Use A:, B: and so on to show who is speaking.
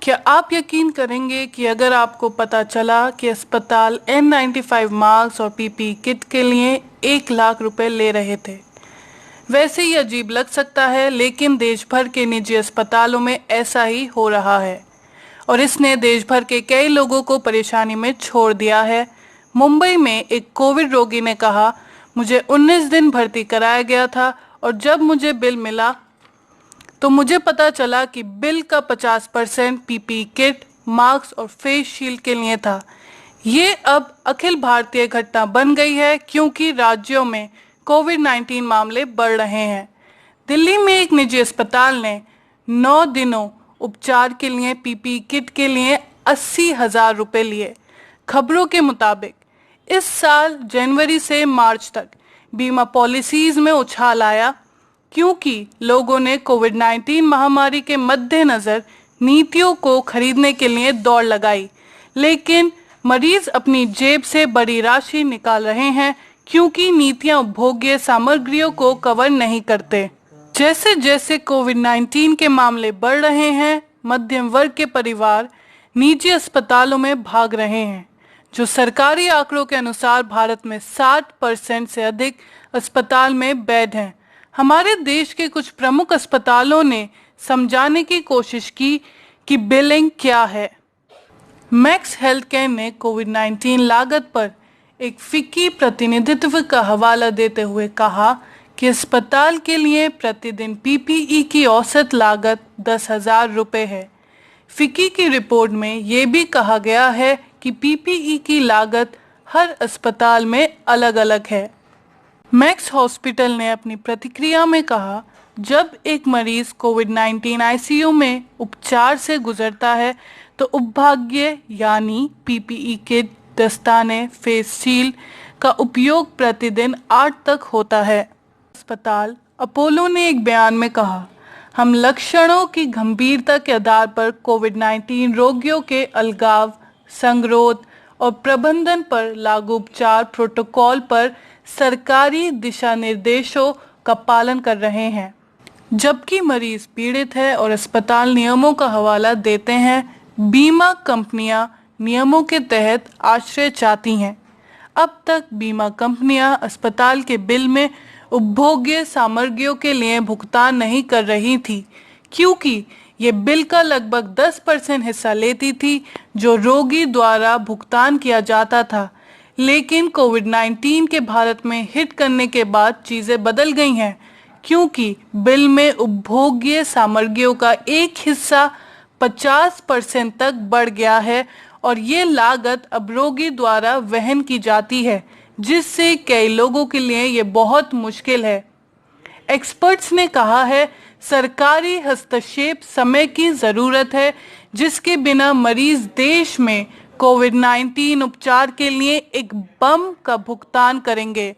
A: क्या आप यकीन करेंगे कि अगर आपको पता चला कि अस्पताल N95 मास्क और पीपीई किट के लिए 1 लाख रुपए ले रहे थे। वैसे ही अजीब लग सकता है, लेकिन देश भर के निजी अस्पतालों में ऐसा ही हो रहा है और इसने देश भर के कई लोगों को परेशानी में छोड़ दिया है। मुंबई में एक कोविड रोगी ने कहा, मुझे 19 दिन भर्ती कराया गया था और जब मुझे बिल मिला तो मुझे पता चला कि बिल का 50% पीपीई किट, मास्क और फेस शील्ड के लिए था। ये अब अखिल भारतीय घटना बन गई है क्योंकि राज्यों में कोविड-19 मामले बढ़ रहे हैं। दिल्ली में एक निजी अस्पताल ने 9 दिनों उपचार के लिए पीपीई किट के लिए 80,000 रुपए लिए। खबरों के मुताबिक इस साल जनवरी से मार्च तक बीमा पॉलिसीज में उछाल आया क्योंकि लोगों ने कोविड-19 महामारी के मद्देनजर नीतियों को खरीदने के लिए दौड़ लगाई, लेकिन मरीज अपनी जेब से बड़ी राशि निकाल रहे हैं क्योंकि नीतियां उपभोग्य सामग्रियों को कवर नहीं करते। जैसे जैसे कोविड-19 के मामले बढ़ रहे हैं, मध्यम वर्ग के परिवार निजी अस्पतालों में भाग रहे हैं। जो सरकारी आंकड़ों के अनुसार भारत में 60% से अधिक अस्पताल में बेड हैं। हमारे देश के कुछ प्रमुख अस्पतालों ने समझाने की कोशिश की कि बिलिंग क्या है। मैक्स हेल्थकेयर ने कोविड-19 लागत पर एक फिक्की प्रतिनिधित्व का हवाला देते हुए कहा कि अस्पताल के लिए प्रतिदिन पीपीई की औसत लागत 10,000 रुपये है। फिक्की की रिपोर्ट में ये भी कहा गया है कि पीपीई की लागत हर अस्पताल में अलग अलग है। मैक्स हॉस्पिटल ने अपनी प्रतिक्रिया में कहा, जब एक मरीज कोविड-19 आईसीयू में उपचार से गुजरता है तो उपभाग्य यानी पीपीई किट, दस्ताने, फेस शील्ड का उपयोग प्रतिदिन 8 तक होता है। अस्पताल अपोलो ने एक बयान में कहा, हम लक्षणों की गंभीरता के आधार पर कोविड-19 रोगियों के अलगाव, संगरोध और प्रबंधन पर लागू उपचार प्रोटोकॉल पर सरकारी दिशा निर्देशों का पालन कर रहे हैं। जबकि मरीज पीड़ित है और अस्पताल नियमों का हवाला देते हैं, बीमा कंपनियां नियमों के तहत आश्रय चाहती हैं। अब तक बीमा कंपनियां अस्पताल के बिल में उपभोग्य सामग्रियों के लिए भुगतान नहीं कर रही थी क्योंकि ये बिल का लगभग 10% हिस्सा लेती थी जो रोगी द्वारा भुगतान किया जाता था। लेकिन कोविड-19 के भारत में हिट करने के बाद चीज़ें बदल गई हैं क्योंकि बिल में उपभोग्य सामग्रियों का एक हिस्सा 50% तक बढ़ गया है और ये लागत अब रोगी द्वारा वहन की जाती है, जिससे कई लोगों के लिए ये बहुत मुश्किल है। एक्सपर्ट्स ने कहा है, सरकारी हस्तक्षेप समय की ज़रूरत है जिसके बिना मरीज देश में कोविड-19 उपचार के लिए एक बम का भुगतान करेंगे।